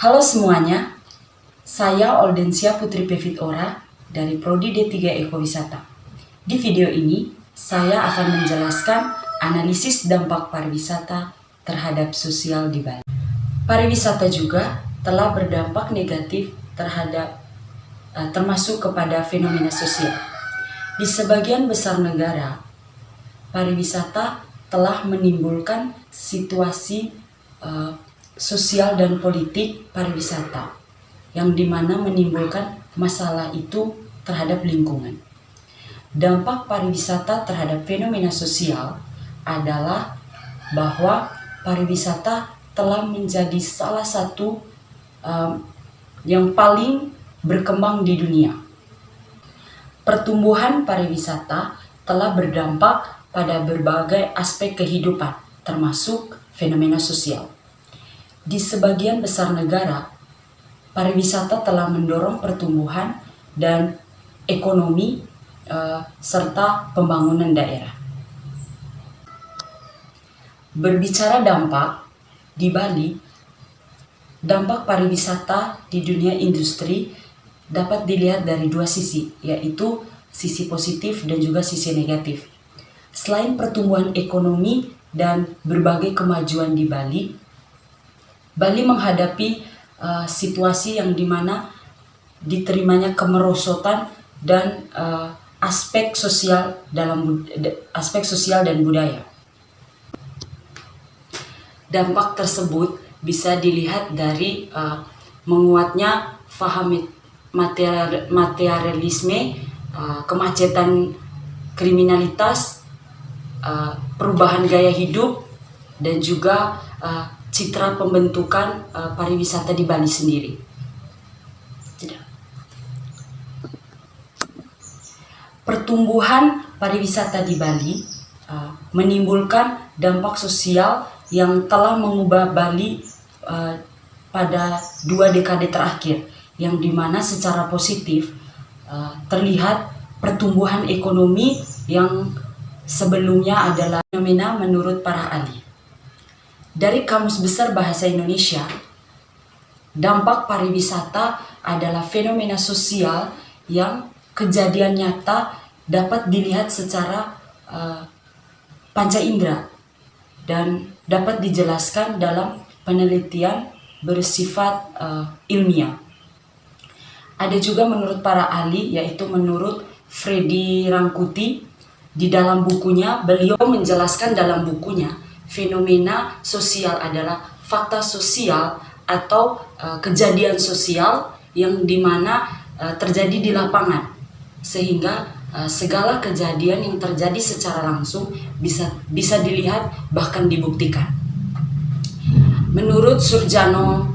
Halo semuanya, saya Oldensia Putri Pevit Ora dari Prodi D3 Ekowisata. Di video ini, saya akan menjelaskan analisis dampak pariwisata terhadap sosial di Bali. Pariwisata juga telah berdampak negatif termasuk kepada fenomena sosial. Di sebagian besar negara, pariwisata telah menimbulkan situasi sosial dan politik pariwisata yang dimana menimbulkan masalah itu terhadap lingkungan. Dampak pariwisata terhadap fenomena sosial adalah bahwa pariwisata telah menjadi salah satu yang paling berkembang di dunia. Pertumbuhan pariwisata telah berdampak pada berbagai aspek kehidupan, termasuk fenomena sosial. Di sebagian besar negara, pariwisata telah mendorong pertumbuhan dan ekonomi serta pembangunan daerah. Berbicara dampak, di Bali, dampak pariwisata di dunia industri dapat dilihat dari dua sisi, yaitu sisi positif dan juga sisi negatif. Selain pertumbuhan ekonomi dan berbagai kemajuan di Bali, Bali menghadapi situasi yang dimana diterimanya kemerosotan dan aspek sosial dan budaya. Dampak tersebut bisa dilihat dari menguatnya paham materialisme, kemacetan kriminalitas, perubahan gaya hidup, dan juga citra pembentukan pariwisata di Bali sendiri. Pertumbuhan pariwisata di Bali menimbulkan dampak sosial yang telah mengubah Bali pada 2 dekade terakhir, yang dimana secara positif terlihat pertumbuhan ekonomi yang sebelumnya adalah fenomena menurut para ahli. Dari Kamus Besar Bahasa Indonesia, dampak pariwisata adalah fenomena sosial yang kejadian nyata dapat dilihat secara panca indera dan dapat dijelaskan dalam penelitian bersifat ilmiah. Ada juga menurut para ahli, yaitu menurut Freddy Rangkuti. Di dalam bukunya, beliau menjelaskan dalam bukunya, fenomena sosial adalah fakta sosial atau kejadian sosial yang dimana terjadi di lapangan, sehingga segala kejadian yang terjadi secara langsung bisa dilihat bahkan dibuktikan. Menurut Surjono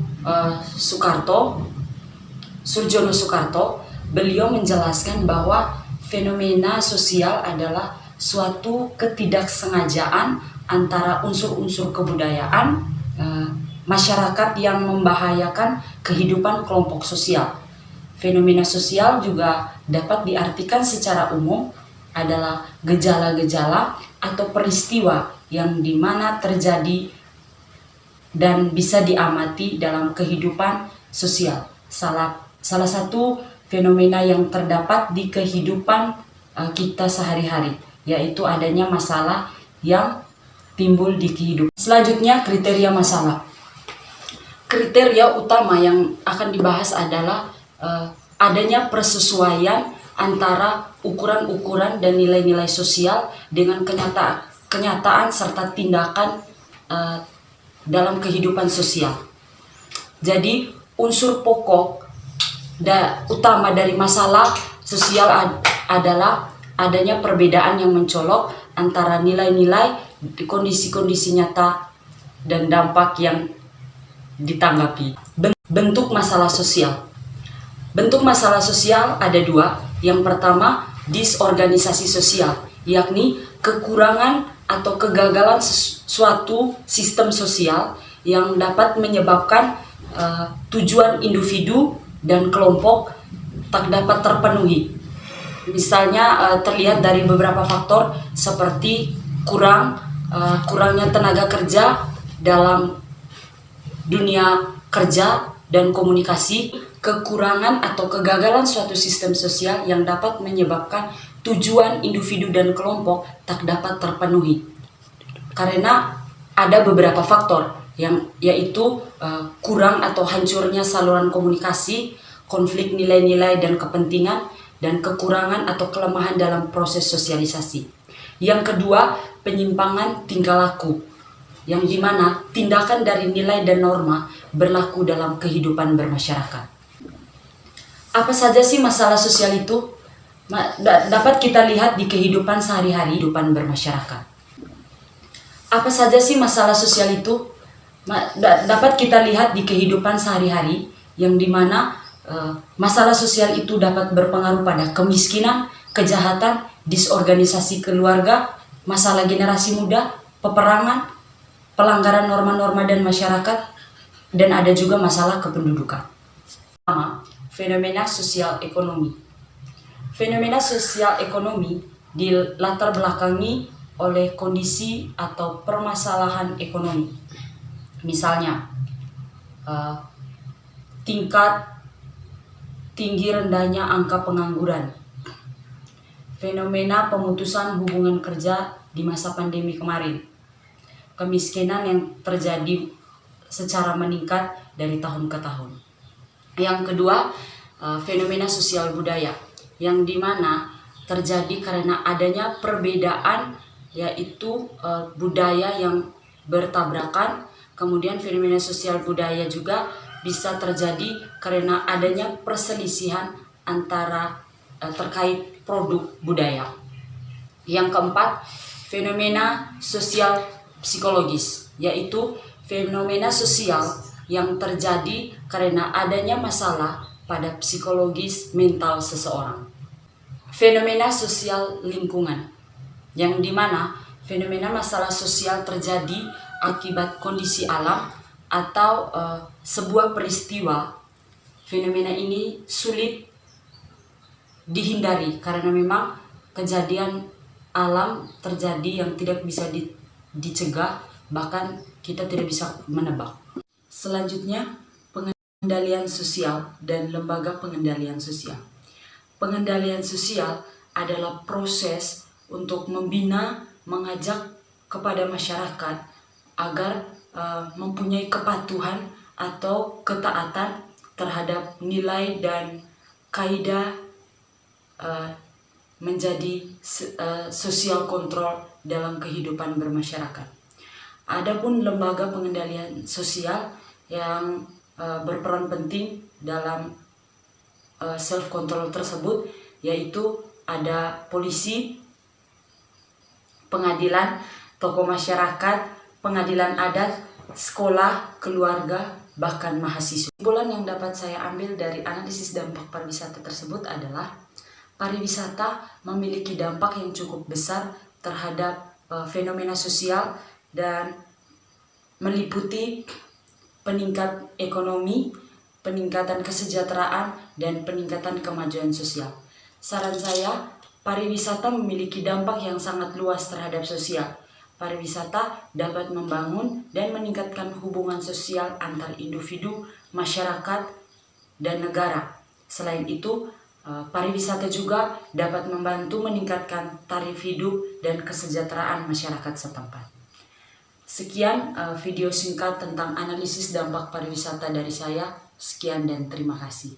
Sukarto, beliau menjelaskan bahwa fenomena sosial adalah suatu ketidaksengajaan antara unsur-unsur kebudayaan masyarakat yang membahayakan kehidupan kelompok sosial. Fenomena sosial juga dapat diartikan secara umum adalah gejala-gejala atau peristiwa yang dimana terjadi dan bisa diamati dalam kehidupan sosial. Salah satu fenomena yang terdapat di kehidupan kita sehari-hari, yaitu adanya masalah yang timbul di kehidupan. Selanjutnya, kriteria masalah. Kriteria utama yang akan dibahas adalah adanya persesuaian antara ukuran-ukuran dan nilai-nilai sosial dengan kenyataan serta tindakan dalam kehidupan sosial. Jadi, unsur pokok utama dari masalah sosial adalah adanya perbedaan yang mencolok antara nilai-nilai, kondisi-kondisi nyata, dan dampak yang ditanggapi. Bentuk masalah sosial. Bentuk masalah sosial ada 2. Yang pertama, disorganisasi sosial, yakni kekurangan atau kegagalan suatu sistem sosial yang dapat menyebabkan tujuan individu dan kelompok tak dapat terpenuhi. Misalnya terlihat dari beberapa faktor seperti kurangnya tenaga kerja dalam dunia kerja dan komunikasi, kekurangan atau kegagalan suatu sistem sosial yang dapat menyebabkan tujuan individu dan kelompok tak dapat terpenuhi. Karena ada beberapa faktor yang yaitu kurang atau hancurnya saluran komunikasi, konflik nilai-nilai dan kepentingan, dan kekurangan atau kelemahan dalam proses sosialisasi. Yang kedua, penyimpangan tingkah laku, yang dimana tindakan dari nilai dan norma berlaku dalam kehidupan bermasyarakat. Apa saja sih masalah sosial itu? Dapat kita lihat di kehidupan sehari-hari, kehidupan bermasyarakat. Apa saja sih masalah sosial itu? Dapat kita lihat di kehidupan sehari-hari, yang dimana masalah sosial itu dapat berpengaruh pada kemiskinan, kejahatan, disorganisasi keluarga, masalah generasi muda, peperangan, pelanggaran norma-norma dan masyarakat, dan ada juga masalah kependudukan. Pertama, fenomena sosial ekonomi. Fenomena sosial ekonomi dilatar belakangi oleh kondisi atau permasalahan ekonomi. Misalnya, tingkat tinggi rendahnya angka pengangguran, fenomena pemutusan hubungan kerja di masa pandemi kemarin, kemiskinan yang terjadi secara meningkat dari tahun ke tahun. Yang kedua, fenomena sosial budaya, yang dimana terjadi karena adanya perbedaan, yaitu budaya yang bertabrakan. Kemudian fenomena sosial budaya juga bisa terjadi karena adanya perselisihan antara terkait produk budaya. Yang keempat, fenomena sosial psikologis, yaitu fenomena sosial yang terjadi karena adanya masalah pada psikologis mental seseorang. Fenomena sosial lingkungan, yang dimana fenomena masalah sosial terjadi akibat kondisi alam atau sebuah peristiwa. Fenomena ini sulit dihindari karena memang kejadian alam terjadi yang tidak bisa dicegah, bahkan kita tidak bisa menebak. Selanjutnya, pengendalian sosial dan lembaga pengendalian sosial. Pengendalian sosial adalah proses untuk membina, mengajak kepada masyarakat agar mempunyai kepatuhan atau ketaatan terhadap nilai dan kaidah menjadi sosial kontrol dalam kehidupan bermasyarakat. Adapun lembaga pengendalian sosial yang berperan penting dalam self control tersebut, yaitu ada polisi, pengadilan, tokoh masyarakat, pengadilan adat, sekolah, keluarga, bahkan mahasiswa. Kesimpulan yang dapat saya ambil dari analisis dampak pariwisata tersebut adalah pariwisata memiliki dampak yang cukup besar terhadap fenomena sosial dan meliputi peningkat ekonomi, peningkatan kesejahteraan, dan peningkatan kemajuan sosial. Saran saya, pariwisata memiliki dampak yang sangat luas terhadap sosial. Pariwisata dapat membangun dan meningkatkan hubungan sosial antar individu, masyarakat, dan negara. Selain itu, pariwisata juga dapat membantu meningkatkan taraf hidup dan kesejahteraan masyarakat setempat. Sekian video singkat tentang analisis dampak pariwisata dari saya. Sekian dan terima kasih.